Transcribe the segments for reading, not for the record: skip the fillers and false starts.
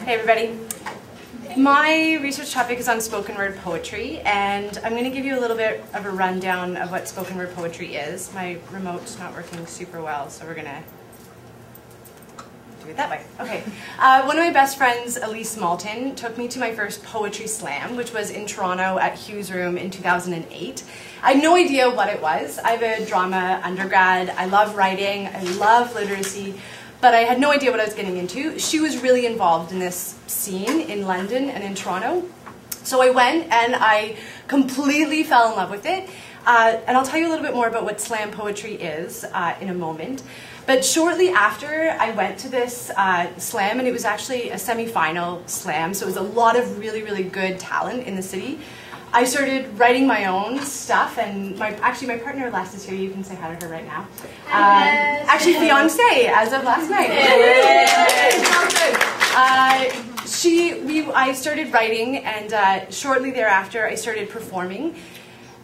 Hey everybody. My research topic is on spoken word poetry, and I'm going to give you a little bit of a rundown of what spoken word poetry is. My remote's not working super well, so we're going to do it that way. Okay. One of my best friends, Elise Malton, took me to my first poetry slam, which was in Toronto at Hughes Room in 2008. I had no idea what it was. I have a drama undergrad. I love writing. I love literacy. But I had no idea what I was getting into. She was really involved in this scene in London and in Toronto. So I went and I completely fell in love with it. And I'll tell you a little bit more about what slam poetry is in a moment. But shortly after I went to this slam, and it was actually a semi-final slam, so it was a lot of really, really good talent in the city. I started writing my own stuff, and actually my partner Les is here. You can say hi to her right now. Actually, fiance as of last night. I started writing, and shortly thereafter I started performing.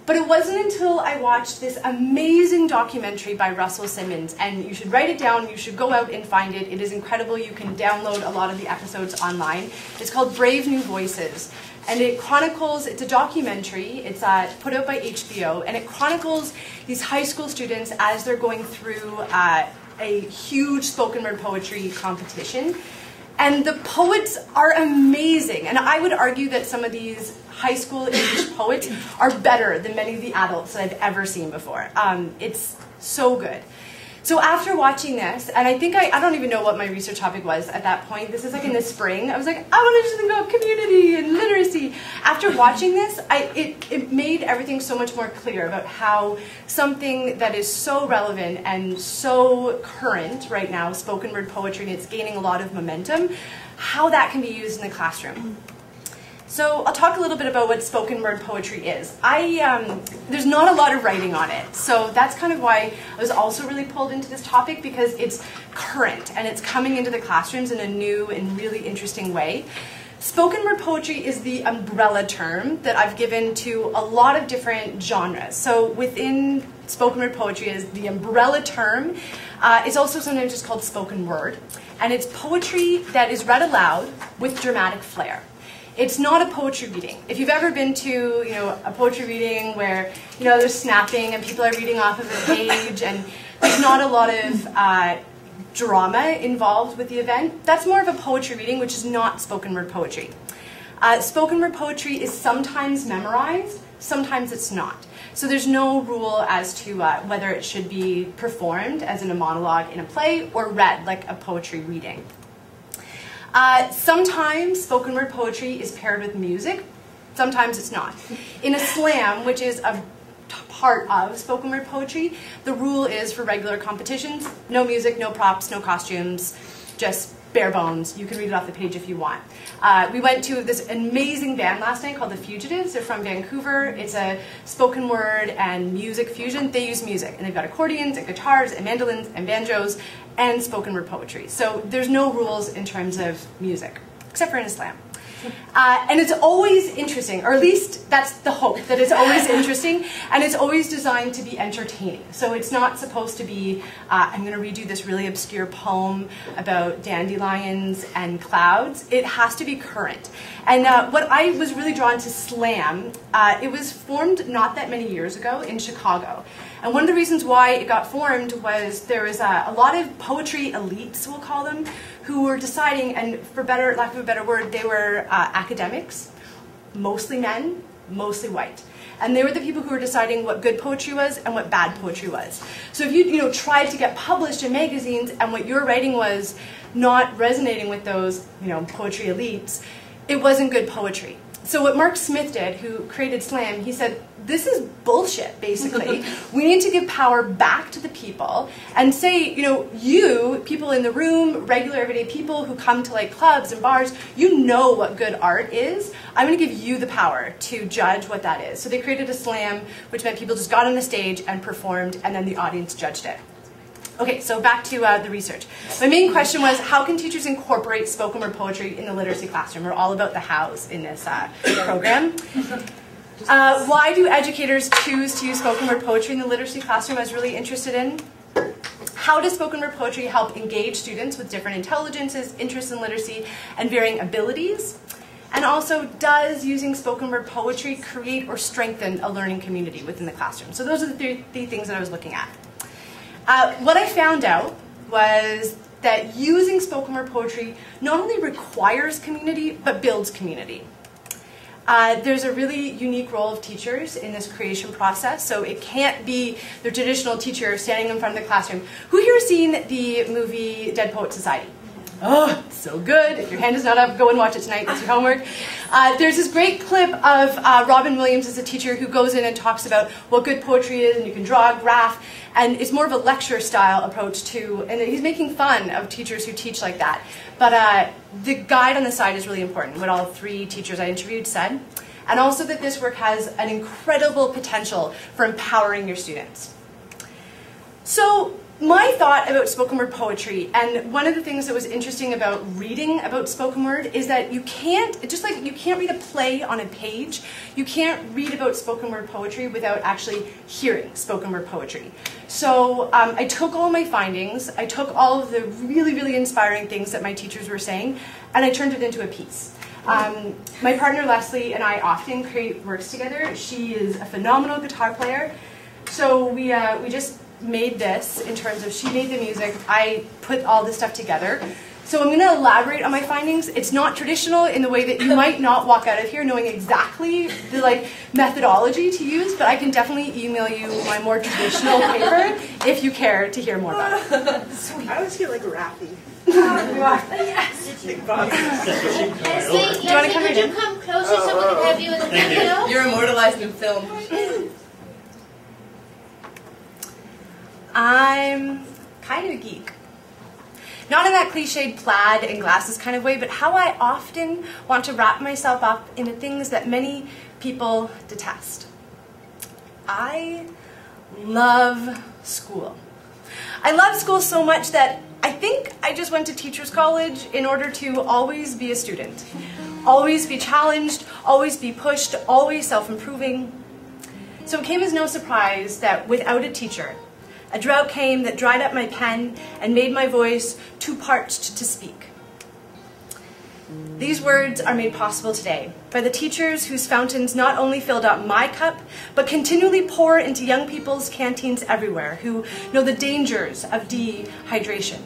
But it wasn't until I watched this amazing documentary by Russell Simmons, and you should write it down, you should go out and find it. It is incredible. You can download a lot of the episodes online. It's called Brave New Voices. And it chronicles, it's a documentary, it's put out by HBO, and it chronicles these high school students as they're going through a huge spoken word poetry competition. And the poets are amazing, and I would argue that some of these high school English poets are better than many of the adults that I've ever seen before. It's so good. So after watching this, and I think I don't even know what my research topic was at that point. This is like in the spring. I was like, I want to do something about community and literacy. After watching this, it made everything so much more clear about how something that is so relevant and so current right now, spoken word poetry, and it's gaining a lot of momentum, how that can be used in the classroom. So I'll talk a little bit about what spoken word poetry is. There's not a lot of writing on it, so that's kind of why I was also really pulled into this topic, because it's current and it's coming into the classrooms in a new and really interesting way. Spoken word poetry is the umbrella term that I've given to a lot of different genres. So within spoken word poetry is the umbrella term. It's also sometimes just called spoken word, and it's poetry that is read aloud with dramatic flair. It's not a poetry reading. If you've ever been to, a poetry reading where, there's snapping and people are reading off of a page and there's not a lot of drama involved with the event, that's more of a poetry reading, which is not spoken word poetry. Spoken word poetry is sometimes memorized, sometimes it's not. So there's no rule as to whether it should be performed as in a monologue in a play or read like a poetry reading. Sometimes spoken word poetry is paired with music, sometimes it's not. In a slam, which is a part of spoken word poetry, the rule is for regular competitions, no music, no props, no costumes, just bare bones. You can read it off the page if you want. We went to this amazing band last night called The Fugitives. They're from Vancouver. It's a spoken word and music fusion. They use music, and they've got accordions and guitars and mandolins and banjos and spoken word poetry. So there's no rules in terms of music, except for in a slam. And it's always interesting, or at least that's the hope, that it's always interesting, and it's always designed to be entertaining. So it's not supposed to be, I'm going to read you this really obscure poem about dandelions and clouds. It has to be current. And what I was really drawn to slam, it was formed not that many years ago in Chicago. And one of the reasons why it got formed was there was a lot of poetry elites, we'll call them, who were deciding, and for lack of a better word, they were academics, mostly men, mostly white. And they were the people who were deciding what good poetry was and what bad poetry was. So if you tried to get published in magazines and what your writing was not resonating with those poetry elites, it wasn't good poetry. So what Mark Smith did, who created slam, he said, this is bullshit, basically. We need to give power back to the people and say, you, people in the room, regular everyday people who come to like clubs and bars, you know what good art is. I'm going to give you the power to judge what that is. So they created a slam, which meant people just got on the stage and performed, and then the audience judged it. Okay, so back to the research. My main question was, how can teachers incorporate spoken word poetry in the literacy classroom? We're all about the hows in this program. Why do educators choose to use spoken word poetry in the literacy classroom? I was really interested in. How does spoken word poetry help engage students with different intelligences, interests in literacy, and varying abilities? And also, does using spoken word poetry create or strengthen a learning community within the classroom? So those are the three things that I was looking at. What I found out was that using spoken word poetry not only requires community, but builds community. There's a really unique role of teachers in this creation process, so it can't be the traditional teacher standing in front of the classroom. Who here has seen the movie Dead Poets Society? Oh, it's so good. If your hand is not up, go and watch it tonight. That's your homework. There's this great clip of Robin Williams as a teacher who goes in and talks about what good poetry is, and you can draw a graph, and it's more of a lecture style approach to, and he's making fun of teachers who teach like that. But the guide on the side is really important, what all three teachers I interviewed said, and also that this work has an incredible potential for empowering your students. So, my thought about spoken word poetry, and one of the things that was interesting about reading about spoken word is that you can't, just like you can't read a play on a page, you can't read about spoken word poetry without actually hearing spoken word poetry. So I took all my findings, I took all of the really, really inspiring things that my teachers were saying, and I turned it into a piece. My partner Leslie and I often create works together. She is a phenomenal guitar player, so we just made this in terms of she made the music, I put all this stuff together. So I'm going to elaborate on my findings. It's not traditional in the way that you might not walk out of here knowing exactly the methodology to use, but I can definitely email you my more traditional paper if you care to hear more about it. Sweet. I always feel like Rafi. Yes. Do you want to come in? Could you come closer so we can have you in the video? You're immortalized in film. I'm kind of a geek. Not in that cliched plaid and glasses kind of way, but how I often want to wrap myself up in the things that many people detest. I love school. I love school so much that I think I just went to teachers college in order to always be a student. Always be challenged, always be pushed, always self-improving. So it came as no surprise that without a teacher, a drought came that dried up my pen and made my voice too parched to speak. These words are made possible today by the teachers whose fountains not only filled up my cup, but continually pour into young people's canteens everywhere who know the dangers of dehydration.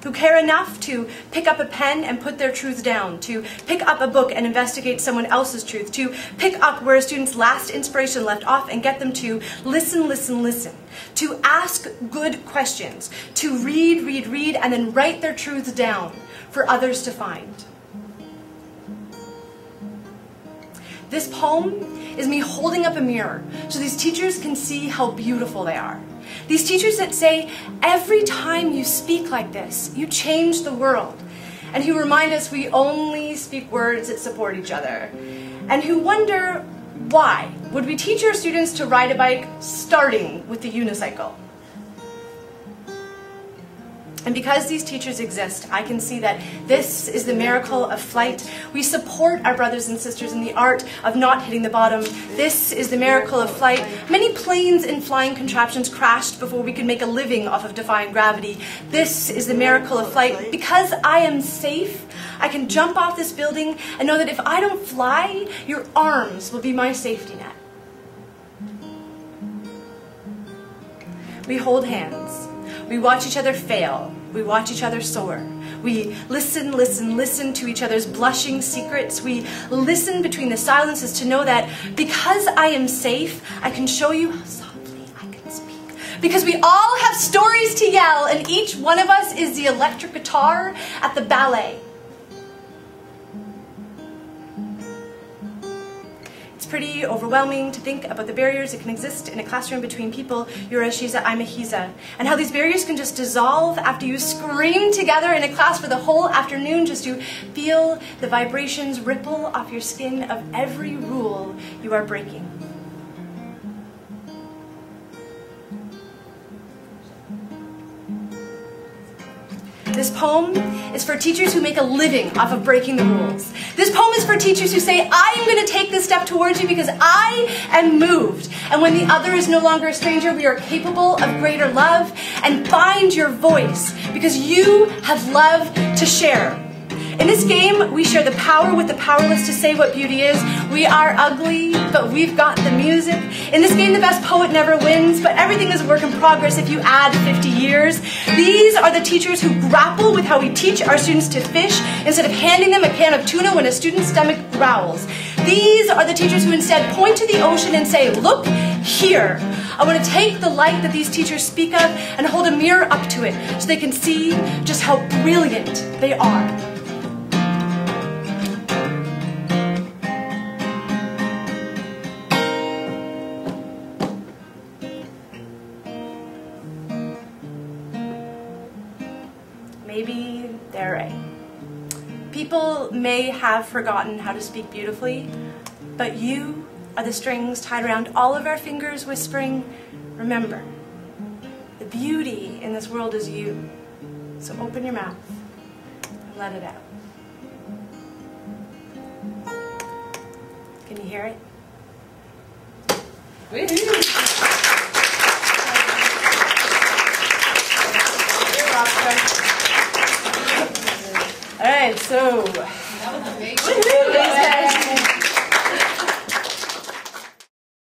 Who care enough to pick up a pen and put their truth down, to pick up a book and investigate someone else's truth, to pick up where a student's last inspiration left off and get them to listen, listen, listen, to ask good questions, to read, read, read, and then write their truths down for others to find. This poem is me holding up a mirror so these teachers can see how beautiful they are. These teachers that say, every time you speak like this, you change the world. And who remind us we only speak words that support each other. And who wonder, why would we teach our students to ride a bike starting with the unicycle? And because these teachers exist, I can see that this is the miracle of flight. We support our brothers and sisters in the art of not hitting the bottom. This is the miracle of flight. Many planes and flying contraptions crashed before we could make a living off of defying gravity. This is the miracle of flight. Because I am safe, I can jump off this building and know that if I don't fly, your arms will be my safety net. We hold hands. We watch each other fail. We watch each other soar. We listen, listen, listen to each other's blushing secrets. We listen between the silences to know that because I am safe, I can show you how softly I can speak. Because we all have stories to yell, and each one of us is the electric guitar at the ballet. Pretty overwhelming to think about the barriers that can exist in a classroom between people. You're a Shiza, I'm a Hiza. And how these barriers can just dissolve after you scream together in a class for the whole afternoon just to feel the vibrations ripple off your skin of every rule you are breaking. This poem is for teachers who make a living off of breaking the rules. This poem is for teachers who say, I am going to take this step towards you because I am moved. And when the other is no longer a stranger, we are capable of greater love. And find your voice because you have love to share. In this game, we share the power with the powerless to say what beauty is. We are ugly, but we've got the music. In this game, the best poet never wins, but everything is a work in progress if you add 50 years. These are the teachers who grapple with how we teach our students to fish instead of handing them a can of tuna when a student's stomach growls. These are the teachers who instead point to the ocean and say, look here. I want to take the light that these teachers speak of and hold a mirror up to it so they can see just how brilliant they are. Maybe they're right. People may have forgotten how to speak beautifully, but you are the strings tied around all of our fingers whispering, remember, the beauty in this world is you. So open your mouth and let it out. Can you hear it? All right, so. That was amazing.